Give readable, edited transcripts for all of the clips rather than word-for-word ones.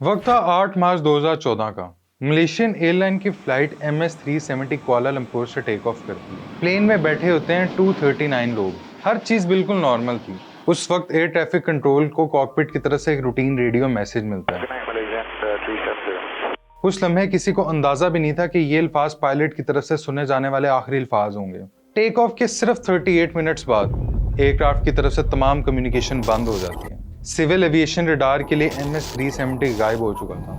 वक्त था 8 मार्च 2014 का। मलेशियन एयरलाइन की फ्लाइट MS-370 कुआलालंपुर से टेक ऑफ करती है। प्लेन में बैठे होते हैं 239 लोग। हर चीज बिल्कुल नॉर्मल थी। उस वक्त एयर ट्रैफिक कंट्रोल को कॉकपिट की तरफ से एक रूटीन रेडियो मैसेज मिलता है। उस लम्हे किसी को अंदाजा भी नहीं था कि ये अल्फाज पायलट की तरफ से सुने जाने वाले आखिरी अल्फाज होंगे। टेक ऑफ के सिर्फ 38 मिनट्स बाद एयरक्राफ्ट की तरफ से तमाम कम्युनिकेशन बंद हो जाती है। सिविल एविएशन रडार के लिए MS-370 गायब हो चुका था।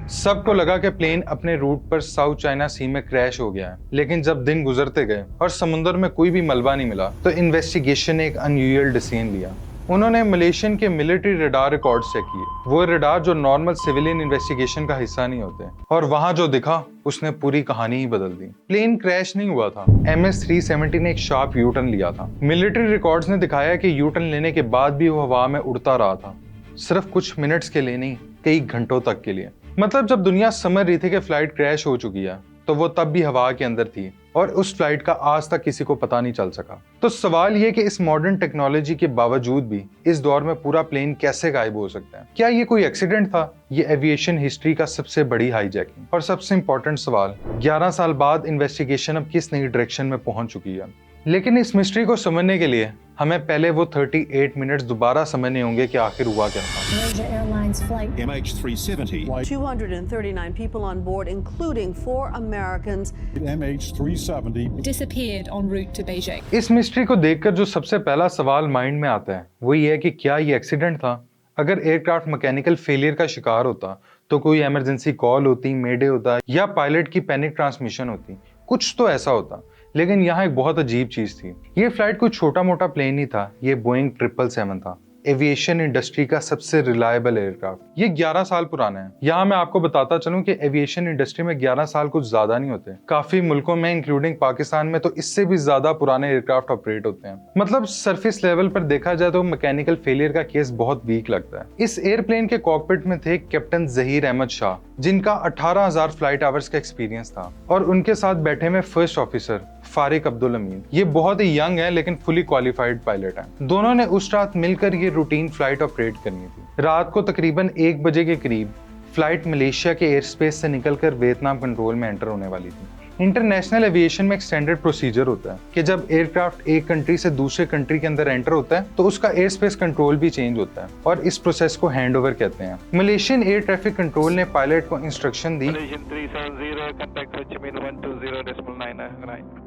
सबको लगा कि प्लेन अपने रूट पर साउथ चाइना सी में क्रैश हो गया है, लेकिन जब दिन गुजरते गए और समुद्र में कोई भी मलबा नहीं मिला तो इन्वेस्टिगेशन ने एक अनयूजुअल डिसीजन लिया। उन्होंने मलेशियन के मिलिट्री रडार रिकॉर्ड चेक किए। वो रडार जो नॉर्मल सिविलियन इन्वेस्टिगेशन का हिस्सा नहीं होते, और वहां जो दिखा उसने पूरी कहानी ही बदल दी। प्लेन क्रैश नहीं हुआ था। MS-370 ने एक शार्प यू टर्न लिया था। मिलिट्री रिकॉर्ड्स ने दिखाया कि यू टर्न लेने के बाद भी वो हवा में उड़ता रहा था, सिर्फ कुछ मिनट्स के लिए नहीं, कई घंटों तक के लिए। मतलब जब दुनिया समझ रही थी कि फ्लाइट क्रैश हो चुकी है, तो वो तब भी हवा के अंदर थी और उस फ्लाइट का आज तक किसी को पता नहीं चल सका। तो सवाल ये कि इस मॉडर्न टेक्नोलॉजी के बावजूद भी इस दौर में पूरा प्लेन कैसे गायब हो सकता है? क्या ये कोई एक्सीडेंट था? ये एविएशन हिस्ट्री का सबसे बड़ी हाईजैकिंग। और सबसे इंपॉर्टेंट सवाल, 11 साल बाद इन्वेस्टिगेशन अब किस नई डायरेक्शन में पहुंच चुकी है? लेकिन इस मिस्ट्री को समझने के लिए हमें पहले वो 38 मिनट्स दोबारा समझने होंगे कि आखिर हुआ क्या था। Malaysia Airlines flight MH370, 239 people on board, including 4 Americans. MH370 disappeared en route to Beijing. इस मिस्ट्री को देखकर जो सबसे पहला सवाल माइंड में आता है वो ये है कि क्या ये एक्सीडेंट था? अगर एयरक्राफ्ट मैकेनिकल फेलियर का शिकार होता तो कोई इमरजेंसी कॉल होती, मेडे होता, या पायलट की पैनिक ट्रांसमिशन होती, कुछ तो ऐसा होता। लेकिन यहाँ एक बहुत अजीब चीज थी। ये फ्लाइट कोई छोटा मोटा प्लेन नहीं था, ये बोइंग 777 था, एविएशन इंडस्ट्री का सबसे रिलायबल एयरक्राफ्ट। ये 11 साल पुराना है। यहाँ मैं आपको बताता चलूं कि एविएशन इंडस्ट्री में 11 साल कुछ ज्यादा नहीं होते। काफी मुल्कों में इंक्लूडिंग पाकिस्तान में तो इससे भी ज्यादा पुराने एयरक्राफ्ट ऑपरेट होते हैं। मतलब सरफेस लेवल पर देखा जाए तो मैकेनिकल फेलियर का केस बहुत वीक लगता है। इस एयरप्लेन के कॉकपिट में थे कैप्टन जहीर अहमद शाह, जिनका 18,000 फ्लाइट आवर्स का एक्सपीरियंस था, और उनके साथ बैठे में फर्स्ट ऑफिसर फारिक अब्दुल अमीन। ये बहुत ही यंग है लेकिन फुली क्वालिफाइड पायलट हैं। दोनों ने उस रात मिलकर ये रूटीन फ्लाइट ऑपरेट करनी थी। रात को तकरीबन 1 बजे के करीब फ्लाइट मलेशिया के एयर स्पेस से निकलकर वियतनाम कंट्रोल में एंटर होने वाली थी। इंटरनेशनल एविएशन में एक स्टैंडर्ड प्रोसीजर होता है कि जब एयरक्राफ्ट एक कंट्री से दूसरे कंट्री के अंदर एंटर होता है तो उसका एयर स्पेस कंट्रोल भी चेंज होता है, और इस प्रोसेस को हैंड ओवर कहते हैं। मलेशियन एयर ट्रैफिक कंट्रोल ने पायलट को इंस्ट्रक्शन दी। Malaysian 370, contact Ho Chi Minh 120.9.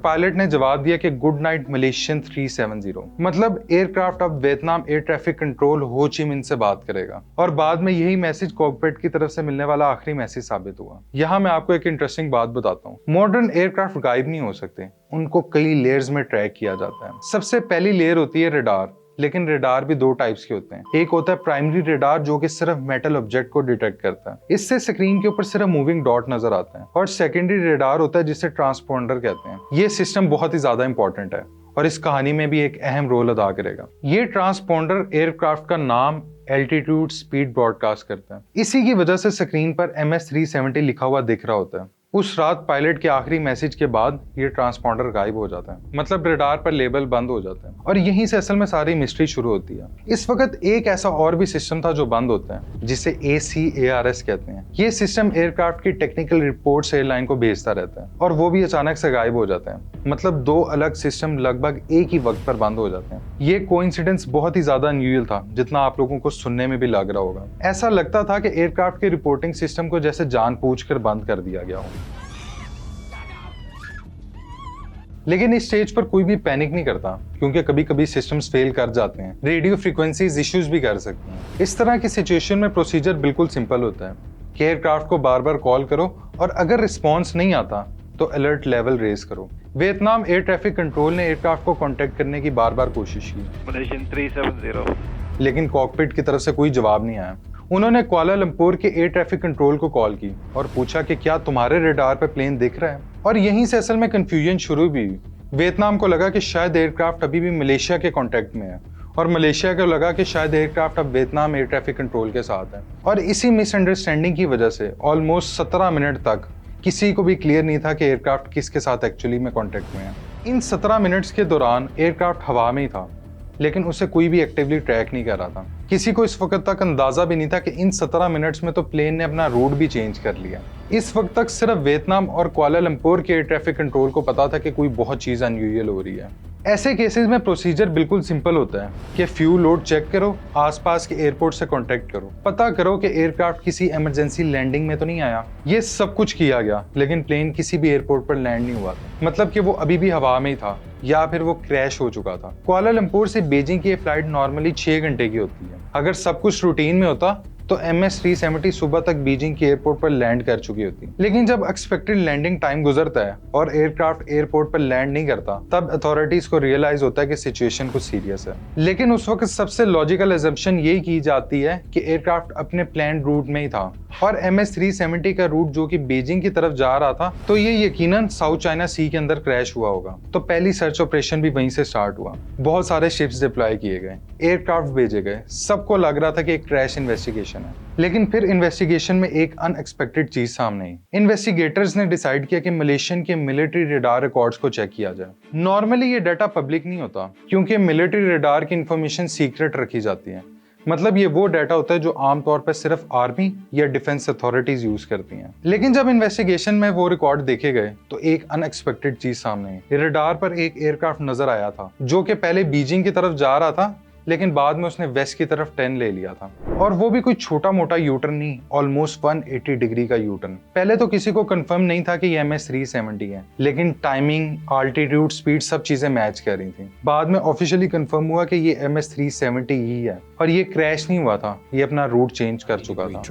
Pilot ने जवाब दिया कि गुड नाइट मलेशियन 370। मतलब एयरक्राफ्ट अब वियतनाम एयर ट्रैफिक कंट्रोल हो ची मिन से बात करेगा, और बाद में यही मैसेज कॉकपिट की तरफ से मिलने वाला आखिरी मैसेज साबित हुआ। यहाँ मैं आपको एक इंटरेस्टिंग बात बताता हूँ। मॉडर्न एयरक्राफ्ट गायब नहीं हो सकते, उनको कई लेयर्स में ट्रैक किया जाता है। सबसे पहली लेयर होती है रडार, लेकिन रडार भी 2 टाइप्स के होते हैं। एक होता है प्राइमरी रडार जो कि सिर्फ मेटल ऑब्जेक्ट को डिटेक्ट करता है, इससे स्क्रीन के ऊपर सिर्फ मूविंग डॉट नजर आता है। और सेकेंडरी रडार होता है जिसे ट्रांसपोंडर कहते हैं। ये सिस्टम बहुत ही ज्यादा इंपॉर्टेंट है और इस कहानी में भी एक अहम रोल अदा करेगा। ये ट्रांसपोंडर एयरक्राफ्ट का नाम, एल्टीट्यूड, स्पीड ब्रॉडकास्ट करता है। इसी की वजह से स्क्रीन पर MS-370 लिखा हुआ दिख रहा होता है। उस रात पायलट के आखिरी मैसेज के बाद ये ट्रांसपोंडर गायब हो जाता है, मतलब रडार पर लेबल बंद हो जाता है, और यहीं से असल में सारी मिस्ट्री शुरू होती है। इस वक्त एक ऐसा और भी सिस्टम था जो बंद होता है, जिसे ACARS कहते हैं। ये सिस्टम एयरक्राफ्ट की टेक्निकल रिपोर्ट्स एयरलाइन को भेजता रहता है, और वो भी अचानक से गायब हो जाता है। मतलब 2 अलग सिस्टम लगभग एक ही वक्त पर बंद हो जाते हैं। ये कोइंसिडेंस बहुत ही ज्यादा अनयूजुअल था, जितना आप लोगों को सुनने में भी लग रहा होगा। ऐसा लगता था कि एयरक्राफ्ट के रिपोर्टिंग सिस्टम को जैसे जानबूझकर बंद कर दिया गया हो। लेकिन इस स्टेज पर कोई भी पैनिक नहीं करता, क्योंकि कभी कभी सिस्टम्स फेल कर जाते हैं, रेडियो फ्रीक्वेंसीज इश्यूज भी कर सकते हैं। इस तरह की सिचुएशन में प्रोसीजर बिल्कुल सिंपल होता है कि एयरक्राफ्ट को बार बार कॉल करो, और अगर रिस्पॉन्स नहीं आता तो अलर्ट लेवल रेज करो। वियतनाम एयर ट्रैफिक कंट्रोल ने एयरक्राफ्ट को कांटेक्ट करने की बार बार कोशिश की, Malaysian 370. लेकिन कॉकपिट की तरफ से कोई जवाब नहीं आया। उन्होंने कुआलालंपुर के एयर ट्रैफिक कंट्रोल को कॉल की और पूछा कि क्या तुम्हारे रडार पे प्लेन दिख रहा है, और यहीं से असल में कंफ्यूजन शुरू भी हुई। वियतनाम को लगा कि शायद एयरक्राफ्ट अभी भी मलेशिया के कांटेक्ट में है, और मलेशिया को लगा कि शायद एयरक्राफ्ट अब वियतनाम एयर ट्रैफिक कंट्रोल के साथ है। और इसी मिसअंडरस्टैंडिंग की वजह से ऑलमोस्ट 17 मिनट तक किसी को भी क्लियर नहीं था कि एयरक्राफ्ट किसके साथ एक्चुअली में कांटेक्ट में है। इन 17 मिनट्स के दौरान एयरक्राफ्ट हवा में ही था, लेकिन उसे कोई भी एक्टिवली ट्रैक नहीं कर रहा था। किसी को इस वक्त तक अंदाजा भी नहीं था कि इन 17 मिनट्स में तो प्लेन ने अपना रूट भी चेंज कर लिया। इस वक्त तक सिर्फ वियतनाम और कुआलालंपुर के एयर ट्रैफिक कंट्रोल को पता था कि कोई बहुत चीज अनयूजुअल हो रही है। ऐसे केसेस में प्रोसीजर बिल्कुल सिंपल होता है कि फ्यूल लोड चेक करो, आसपास के एयरपोर्ट से कांटेक्ट करो, पता करो कि एयरक्राफ्ट किसी इमरजेंसी लैंडिंग में तो नहीं आया। ये सब कुछ किया गया, लेकिन प्लेन किसी भी एयरपोर्ट पर लैंड नहीं हुआ था। मतलब कि वो अभी भी हवा में ही था या फिर वो क्रैश हो चुका था। कुआलालंपुर से बीजिंग की फ्लाइट नॉर्मली 6 घंटे की होती है। अगर सब कुछ रूटीन में होता तो MS-370 सुबह तक बीजिंग के एयरपोर्ट पर लैंड कर चुकी होती। लेकिन जब एक्सपेक्टेड लैंडिंग टाइम गुजरता है और एयरक्राफ्ट एयरपोर्ट पर लैंड नहीं करता, तब अथॉरिटीज को रियलाइज होता है कि सिचुएशन कुछ सीरियस है। लेकिन उस वक्त सबसे लॉजिकल अजम्पशन यही की जाती है कि एयरक्राफ्ट अपने प्लान रूट में ही था और MS-370 का रूट जो कि बीजिंग की तरफ जा रहा था, तो ये यकीनन साउथ चाइना सी के अंदर क्रैश हुआ होगा। तो पहली सर्च ऑपरेशन भी वहीं से स्टार्ट हुआ। बहुत सारे शिप्स डिप्लॉय किए गए, एयरक्राफ्ट भेजे गए, सबको लग रहा था कि एक क्रैश इन्वेस्टिगेशन है। लेकिन फिर इन्वेस्टिगेशन में एक अनएक्सपेक्टेड चीज सामने आई। इन्वेस्टिगेटर्स ने डिसाइड किया कि मलेशियन के मिलिट्री रडार रिकॉर्ड्स को चेक किया जाए। नॉर्मली ये डाटा पब्लिक नहीं होता क्योंकि मिलिट्री रडार की इंफॉर्मेशन सीक्रेट रखी जाती है। मतलब ये वो डाटा होता है जो आमतौर पर सिर्फ आर्मी या डिफेंस अथॉरिटीज यूज करती हैं। लेकिन जब इन्वेस्टिगेशन में वो रिकॉर्ड देखे गए तो एक अनएक्सपेक्टेड चीज सामने आई। रडार पर एक एयरक्राफ्ट नजर आया था जो कि पहले बीजिंग की तरफ जा रहा था, लेकिन बाद में उसने वेस्ट की तरफ 10 ले लिया था। और वो भी कोई छोटा मोटा यूटर्न नहीं, ऑलमोस्ट 180 डिग्री का यूटर्न। पहले तो किसी को कंफर्म नहीं था कि ये MS-370 है, लेकिन टाइमिंग, आल्टीट्यूड, स्पीड सब चीजें मैच कर रही थी। बाद में ऑफिशियली कंफर्म हुआ कि ये MS-370 ही है और ये क्रैश नहीं हुआ था, ये अपना रूट चेंज कर चुका था।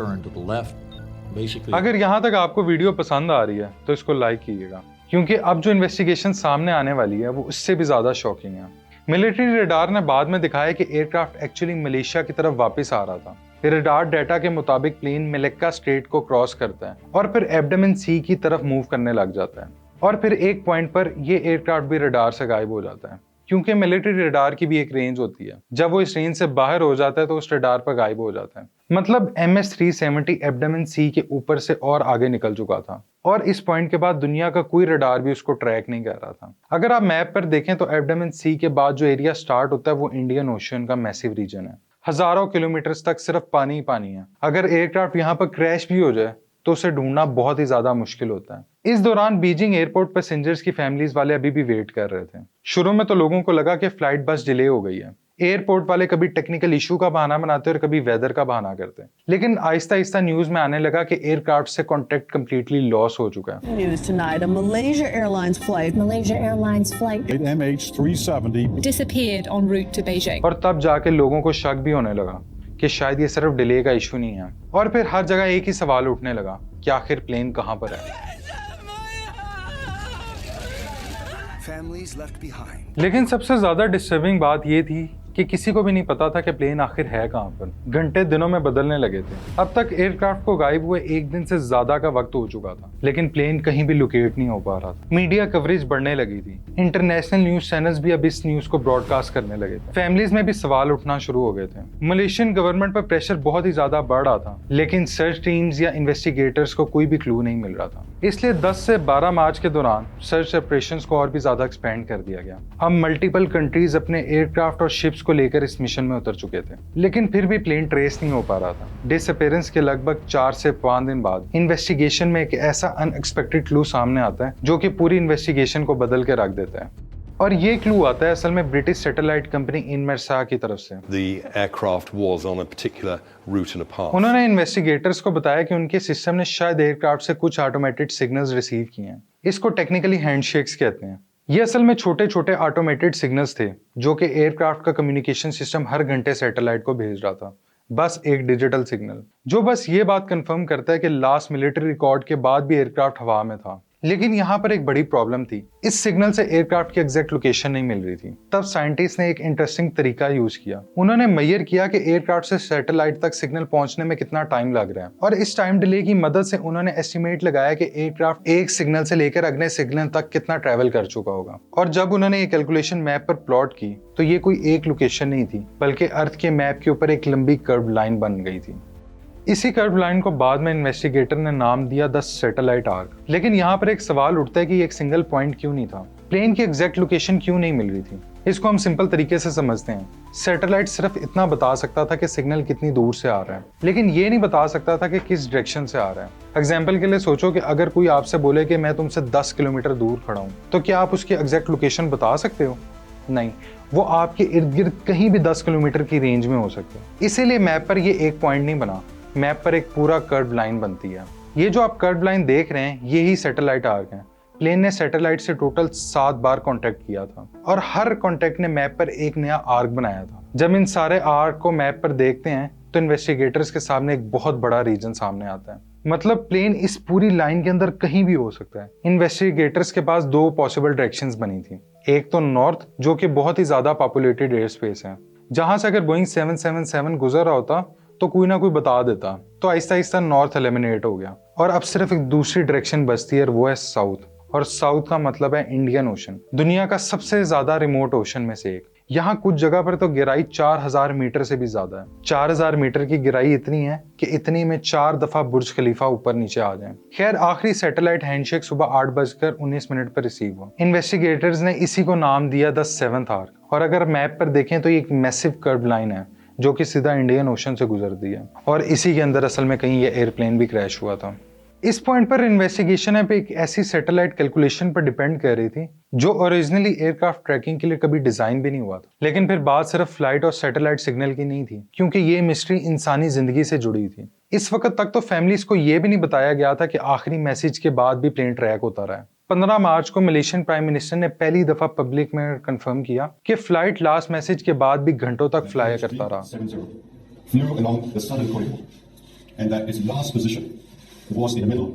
अगर यहाँ तक आपको वीडियो पसंद आ रही है तो इसको लाइक कीजिएगा, क्योंकि अब जो इन्वेस्टिगेशन सामने आने वाली है वो उससे भी ज्यादा शॉकिंग है। मिलिट्री रडार ने बाद में दिखाया कि एयरक्राफ्ट एक्चुअली मलेशिया की तरफ वापस आ रहा था। रडार डाटा के मुताबिक प्लेन मलक्का स्ट्रेट को क्रॉस करता है और फिर एब्डोमेन सी की तरफ मूव करने लग जाता है और फिर एक पॉइंट पर ये एयरक्राफ्ट भी रडार से गायब हो जाता है, क्योंकि मिलिट्री रडार की भी एक रेंज होती है। जब वो इस रेंज से बाहर हो जाता है तो उस रडार पर गायब हो जाता है। मतलब MS-370 एब्डोमेन सी के ऊपर से और आगे निकल चुका था और इस पॉइंट के बाद दुनिया का कोई रडार भी उसको ट्रैक नहीं कर रहा था। अगर आप मैप पर देखें तो एब्डोमेन सी के बाद जो एरिया स्टार्ट होता है वो इंडियन ओशियन का मैसिव रीजन है। हजारों किलोमीटर्स तक सिर्फ पानी ही पानी है। अगर एयरक्राफ्ट यहाँ पर क्रैश भी हो जाए तो उसे ढूंढना बहुत ही ज्यादा मुश्किल होता है। इस दौरान बीजिंग एयरपोर्ट पैसेंजर्स की फैमिलीज वाले अभी भी वेट कर रहे थे। शुरू में तो लोगों को लगा कि फ्लाइट बस डिले हो गई है। एयरपोर्ट वाले कभी टेक्निकल इशू का बहाना बनाते और कभी वेदर का बहाना करते, लेकिन आहिस्ता आहिस्ता न्यूज में आने लगा कि एयरक्राफ्ट से कांटेक्ट कंप्लीटली लॉस हो चुका है। News tonight, a Malaysia Airlines flight Malaysia Airlines flight MH370 disappeared en route to Beijing. और तब जाके लोगों को शक भी होने लगा कि शायद ये सिर्फ डिले का इशू नहीं है। और फिर हर जगह एक ही सवाल उठने लगा कि आखिर प्लेन कहाँ पर है। लेकिन सबसे ज्यादा डिस्टर्बिंग बात ये थी कि किसी को भी नहीं पता था कि प्लेन आखिर है कहाँ पर। घंटे दिनों में बदलने लगे थे। अब तक एयरक्राफ्ट को गायब हुए एक दिन से ज्यादा का वक्त हो चुका था, लेकिन प्लेन कहीं भी लोकेट नहीं हो पा रहा था। मीडिया कवरेज बढ़ने लगी थी। इंटरनेशनल न्यूज चैनल्स भी अब इस न्यूज को ब्रॉडकास्ट करने लगे थे। फैमिलीज में भी सवाल उठना शुरू हो गए थे। मलेशियन गवर्नमेंट पर प्रेशर बहुत ही ज्यादा बढ़ रहा था, लेकिन सर्च टीम्स या इन्वेस्टिगेटर्स को कोई भी क्लू नहीं मिल रहा था। इसलिए 10 से 12 मार्च के दौरान सर्च ऑपरेशंस को और भी ज्यादा एक्सपेंड कर दिया गया। अब मल्टीपल कंट्रीज अपने एयरक्राफ्ट और शिप्स को लेकर इस मिशन में उतर चुके थे, लेकिन फिर भी प्लेन ट्रेस नहीं हो पा रहा था। डिसअपीयरेंस के लगभग 4 से 5 दिन बाद इन्वेस्टिगेशन में एक ऐसा अनएक्सपेक्टेड क्लू सामने आता है जो कि पूरी इन्वेस्टिगेशन को बदल के रख देता है। और ये क्लू आता है असल में ब्रिटिश सैटेलाइट कंपनी इनमेरसा की तरफ से। The aircraft was on a particular route and a path. उन्होंने इन्वेस्टिगेटर्स को बताया कि उनके सिस्टम ने शायद एयरक्राफ्ट से कुछ ऑटोमेटेड सिग्नल्स रिसीव किए हैं। इसको टेक्निकली हैंडशेक्स कहते हैं। ये असल में छोटे छोटे ऑटोमेटेड सिग्नल्स थे जो कि एयरक्राफ्ट का कम्युनिकेशन सिस्टम हर घंटे सैटेलाइट को भेज रहा था। बस एक डिजिटल सिग्नल जो बस ये बात कंफर्म करता है कि लास्ट मिलिट्री रिकॉर्ड के बाद भी एयरक्राफ्ट हवा में था। लेकिन यहाँ पर एक बड़ी प्रॉब्लम थी। इस सिग्नल से एयरक्राफ्ट की एग्जैक्ट लोकेशन नहीं मिल रही थी। तब साइंटिस्ट ने एक इंटरेस्टिंग तरीका यूज किया। उन्होंने मेजर किया कि एयरक्राफ्ट से सैटेलाइट तक सिग्नल पहुंचने में कितना टाइम लग रहा है, और इस टाइम डिले की मदद से उन्होंने एस्टिमेट लगाया कि एयरक्राफ्ट एक सिग्नल से लेकर अगले सिग्नल तक कितना ट्रेवल कर चुका होगा। और जब उन्होंने ये कैलकुलेशन मैप पर प्लॉट की तो ये कोई एक लोकेशन नहीं थी, बल्कि अर्थ के मैप के ऊपर एक लंबी कर्व लाइन बन गई थी। इसी कर्व लाइन को बाद में इन्वेस्टिगेटर ने नाम दिया द सैटेलाइट आर्क। लेकिन यहाँ पर एक सवाल उठता है कि एक सिंगल पॉइंट क्यों नहीं था, प्लेन की एग्जैक्ट लोकेशन क्यों नहीं मिल रही थी। इसको हम सिंपल तरीके से समझते हैं। सैटेलाइट सिर्फ इतना बता सकता था कि सिग्नल कितनी दूर से आ रहा है, लेकिन ये नहीं बता सकता था कि किस डायरेक्शन से आ रहा है। एग्जाम्पल के लिए सोचो कि अगर कोई आपसे बोले कि मैं तुमसे 10 किलोमीटर दूर खड़ा हूँ, तो क्या आप उसकी एग्जैक्ट लोकेशन बता सकते हो? नहीं, वो आपके इर्द गिर्द कहीं भी 10 किलोमीटर की रेंज में हो सकते हैं। इसीलिए मैप पर ये एक पॉइंट नहीं बना, मैप पर एक पूरा कर्व लाइन बनती है। ये जो आप कर्व लाइन देख रहे हैं, यही सैटेलाइट आर्क है। प्लेन ने सैटेलाइट से टोटल 7 बार कांटेक्ट किया था और हर कांटेक्ट ने मैप पर एक नया आर्क बनाया था। जब इन सारे आर्क को मैप पर देखते हैं तो इन्वेस्टिगेटर्स के सामने एक बहुत बड़ा रीजन सामने आता है। मतलब प्लेन इस पूरी लाइन के अंदर कहीं भी हो सकता है। इन्वेस्टिगेटर्स के पास 2 पॉसिबल डायरेक्शंस बनी थी। एक तो नॉर्थ, जो कि बहुत ही ज्यादा पॉपुलेटेड एयर स्पेस है, जहां से अगर बोइंग 777 गुजर रहा होता तो कोई ना कोई बता देता। तो आहिस्ता आहिस्ता नॉर्थ एलिमिनेट हो गया और अब सिर्फ एक दूसरी डायरेक्शन बचती है और वो है साउथ। और साउथ का मतलब है इंडियन ओशन, दुनिया का सबसे ज्यादा रिमोट ओशन में से एक। यहाँ कुछ जगह पर तो गहराई 4000 मीटर से भी ज्यादा है। 4000 मीटर की गहराई इतनी है कि इतनी में 4 दफा बुर्ज खलीफा ऊपर नीचे आ जाए। खैर, आखिरी सैटेलाइट हैंडशेक सुबह 8:19 पर रिसीव हुआ। इन्वेस्टिगेटर्स ने इसी को नाम दिया द 7th आर्क। और अगर मैप पर देखें तो ये एक मैसिव कर्व लाइन है जो कि सीधा इंडियन ओशन से गुजरती है और इसी के अंदर असल में कहीं ये एयरप्लेन भी क्रैश हुआ था। इस पॉइंट पर इन्वेस्टिगेशन पे एक ऐसी सैटेलाइट कैलकुलेशन पर डिपेंड कर रही थी जो ओरिजिनली एयरक्राफ्ट ट्रैकिंग के लिए कभी डिजाइन भी नहीं हुआ था। लेकिन फिर बात सिर्फ फ्लाइट और सैटेलाइट सिग्नल की नहीं थी, क्योंकि ये मिस्ट्री इंसानी जिंदगी से जुड़ी थी। इस वक्त तक तो फैमिलीज को यह भी नहीं बताया गया था कि आखिरी मैसेज के बाद भी प्लेन ट्रैक होता रहा है। 15 मार्च को मलेशियन प्राइम मिनिस्टर ने पहली दफा पब्लिक में कंफर्म किया कि फ्लाइट लास्ट मैसेज के बाद भी घंटों तक फ्लाई करता रहा। flew along the southern corridor, and that its last position was in the middle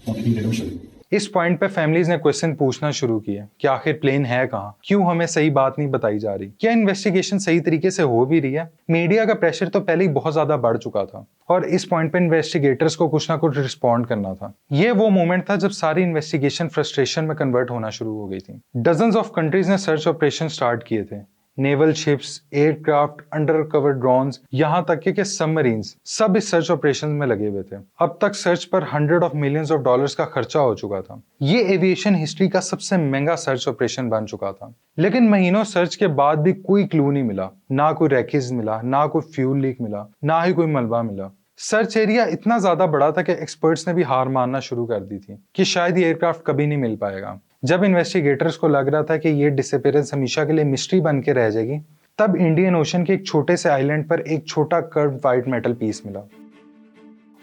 of the Indian Ocean. इस पॉइंट पे फैमिलीज ने क्वेश्चन पूछना शुरू किए कि आखिर प्लेन है कहाँ, क्यों हमें सही बात नहीं बताई जा रही, क्या इन्वेस्टिगेशन सही तरीके से हो भी रही है। मीडिया का प्रेशर तो पहले ही बहुत ज्यादा बढ़ चुका था और इस पॉइंट पे इन्वेस्टिगेटर्स को कुछ ना कुछ रिस्पॉन्ड करना था। ये वो मोमेंट था जब सारी इन्वेस्टिगेशन फ्रस्ट्रेशन में कन्वर्ट होना शुरू हो गई थी। डजन्स ऑफ कंट्रीज ने सर्च ऑपरेशन स्टार्ट किए थे। Naval ships, aircraft, under cover drones, यहाँ तक कि सबमरीन्स, सब इस सर्च ऑपरेशन में लगे हुए थे। अब तक सर्च पर $100 of millions का खर्चा हो चुका था। ये एविएशन हिस्ट्री का सबसे महंगा सर्च ऑपरेशन बन चुका था। लेकिन महीनों सर्च के बाद भी कोई क्लू नहीं मिला, ना कोई रैकेज मिला, ना कोई फ्यूल लीक मिला, ना ही कोई मलबा मिला। सर्च एरिया इतना ज्यादा बड़ा था कि एक्सपर्ट्स ने भी हार मानना शुरू कर दी थी कि शायद ये एयरक्राफ्ट कभी नहीं मिल पाएगा। जब इन्वेस्टिगेटर्स को लग रहा था कि ये डिसअपीयरेंस हमेशा के लिए मिस्ट्री बन के रह जाएगी, तब इंडियन ओशन के एक छोटे से आइलैंड पर एक छोटा कर्व व्हाइट मेटल पीस मिला।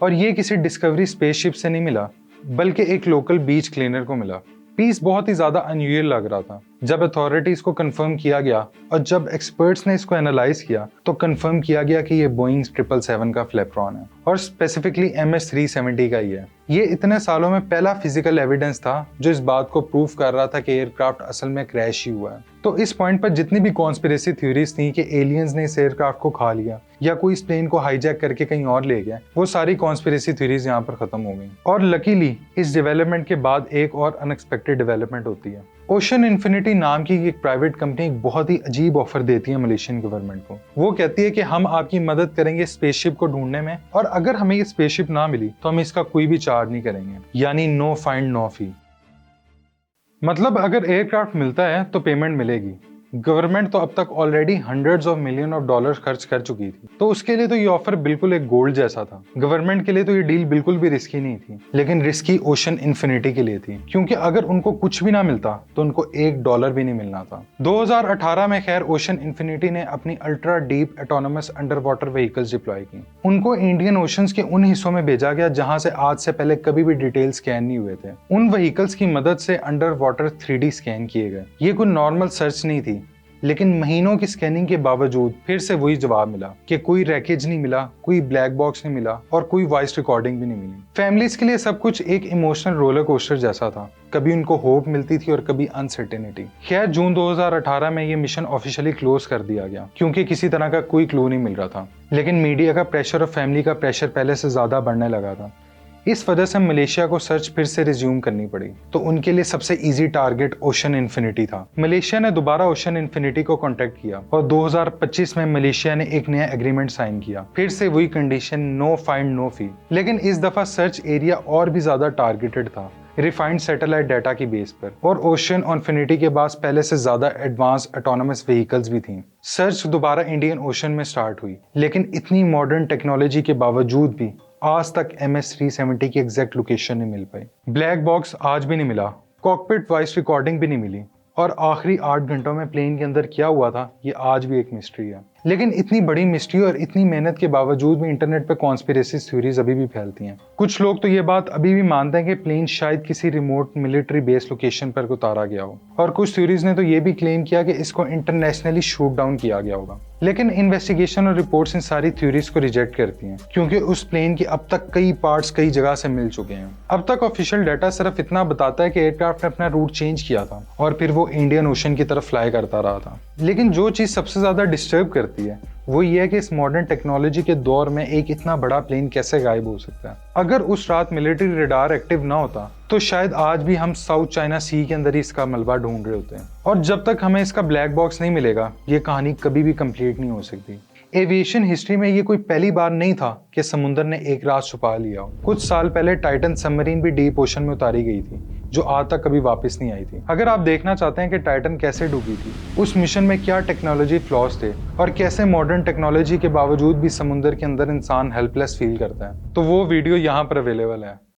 और ये किसी डिस्कवरी स्पेसशिप से नहीं मिला, बल्कि एक लोकल बीच क्लीनर को मिला। पीस बहुत ही ज्यादा अनयूजुअल लग रहा था। जब अथॉरिटीज को कंफर्म किया गया और जब एक्सपर्ट्स ने इसको एनालाइज किया तो कंफर्म किया गया कि ये बोइंग 777 का फ्लैपरॉन है और स्पेसिफिकली MS-370 का ही है। ये इतने सालों में पहला फिजिकल एविडेंस था जो इस बात को प्रूव कर रहा था कि एयरक्राफ्ट असल में क्रैश ही हुआ है। तो इस पॉइंट पर जितनी भी कॉन्स्पिरेसी थ्योरीज थी कि एलियंस ने इस एयरक्राफ्ट को खा लिया या कोई इस प्लेन को हाईजैक करके कहीं और ले गया, वो सारी कॉन्स्पिरेसी थ्योरीज यहाँ पर खत्म हो गई। और लकीली इस डेवलपमेंट के बाद एक और अनएक्सपेक्टेड डेवलपमेंट होती है। ओशन इन्फिनिटी नाम की एक प्राइवेट कंपनी एक बहुत ही अजीब ऑफर देती है मलेशियन गवर्नमेंट को। वो कहती है कि हम आपकी मदद करेंगे स्पेसशिप को ढूंढने में, और अगर हमें ये स्पेसशिप ना मिली तो हम इसका कोई भी चार्ज नहीं करेंगे, यानी नो फाइंड नो फी। मतलब अगर एयरक्राफ्ट मिलता है तो पेमेंट मिलेगी। गवर्नमेंट तो अब तक ऑलरेडी $100s of millions खर्च कर चुकी थी, तो उसके लिए तो ये ऑफर बिल्कुल एक गोल्ड जैसा था। गवर्नमेंट के लिए तो ये डील बिल्कुल भी रिस्की नहीं थी, लेकिन रिस्की ओशन इन्फिनिटी के लिए थी, क्योंकि अगर उनको कुछ भी ना मिलता तो उनको $1 भी नहीं मिलना था। 2018 में खैर ओशन इन्फिनिटी ने अपनी ultra deep autonomous under water vehicles deploy की। उनको इंडियन ओशंस के उन हिस्सों में भेजा गया जहां से आज से पहले कभी भी डिटेल स्कैन नहीं हुए थे। उन व्हीकल्स की मदद से अंडर वाटर 3D स्कैन किए गए। ये कोई नॉर्मल सर्च नहीं थी, लेकिन महीनों की स्कैनिंग के बावजूद फिर से वही जवाब मिला कि कोई रैकेज नहीं मिला, कोई ब्लैक बॉक्स नहीं मिला और कोई वॉइस रिकॉर्डिंग भी नहीं मिली। फैमिलीज के लिए सब कुछ एक इमोशनल रोलर कोस्टर जैसा था। कभी उनको होप मिलती थी और कभी अनसर्टेनिटी। खैर जून 2018 में ये मिशन ऑफिशियली क्लोज कर दिया गया, क्योंकि किसी तरह का कोई क्लू नहीं मिल रहा था। लेकिन मीडिया का प्रेशर और फैमिली का प्रेशर पहले से ज्यादा बढ़ने लगा था। इस वजह से मलेशिया को सर्च फिर से रिज्यूम करनी पड़ी। तो उनके लिए सबसे इजी टारगेट ओशन इन्फिनिटी था। मलेशिया ने दोबारा ओशन इन्फिनिटी को कांटेक्ट किया और 2025 में मलेशिया ने एक नया एग्रीमेंट साइन किया। फिर से वही condition, no find no fee. लेकिन इस दफा सर्च एरिया और भी ज्यादा टारगेटेड था। रिफाइंड सैटेलाइट डाटा की बेस पर, और ओशन इन्फिनिटी के पास पहले से ज्यादा एडवांस ऑटोनोमस व्हीकल्स भी थी। सर्च दोबारा इंडियन ओशन में स्टार्ट हुई, लेकिन इतनी मॉडर्न टेक्नोलॉजी के बावजूद भी आज तक MS-370 की एग्जैक्ट लोकेशन नहीं मिल पाई। ब्लैक बॉक्स आज भी नहीं मिला, कॉकपिट वॉइस रिकॉर्डिंग भी नहीं मिली, और आखिरी 8 घंटों में प्लेन के अंदर क्या हुआ था ये आज भी एक मिस्ट्री है। लेकिन इतनी बड़ी मिस्ट्री और इतनी मेहनत के बावजूद भी इंटरनेट पे कॉन्स्पिरेसी थ्योरीज अभी भी फैलती हैं। कुछ लोग तो ये बात अभी भी मानते हैं कि प्लेन शायद किसी रिमोट मिलिट्री बेस लोकेशन पर उतारा गया हो, और कुछ थ्योरीज ने तो ये भी क्लेम किया कि इसको इंटरनेशनली शूट डाउन किया गया होगा। लेकिन इन्वेस्टिगेशन और रिपोर्ट्स इन सारी थ्योरीज को रिजेक्ट करती हैं, क्योंकि उस प्लेन के अब तक कई पार्ट्स कई जगह से मिल चुके हैं। अब तक ऑफिशियल डाटा सिर्फ इतना बताता है कि एयरक्राफ्ट ने अपना रूट चेंज किया था और फिर वो इंडियन ओशन की तरफ फ्लाई करता रहा था। लेकिन जो चीज सबसे ज्यादा डिस्टर्ब करती है वो ये है कि इस मॉडर्न टेक्नोलॉजी के दौर में एक इतना बड़ा प्लेन कैसे गायब हो सकता है। अगर उस रात मिलिट्री रडार एक्टिव ना होता तो शायद आज भी हम साउथ चाइना सी के अंदर ही इसका मलबा ढूंढ रहे होते हैं, और जब तक हमें इसका ब्लैक बॉक्स नहीं मिलेगा ये कहानी कभी भी कंप्लीट नहीं हो सकती। एविएशन हिस्ट्री में ये कोई पहली बार नहीं था कि समुद्र ने एक रात छुपा लिया हो। कुछ साल पहले टाइटन सबमरीन भी डीप ओशन में उतारी गई थी, जो आज तक कभी वापस नहीं आई थी। अगर आप देखना चाहते हैं कि टाइटन कैसे डूबी थी, उस मिशन में क्या टेक्नोलॉजी फ्लॉज थे, और कैसे मॉडर्न टेक्नोलॉजी के बावजूद भी समुद्र के अंदर इंसान हेल्पलेस फील करता है, तो वो वीडियो यहाँ पर अवेलेबल है।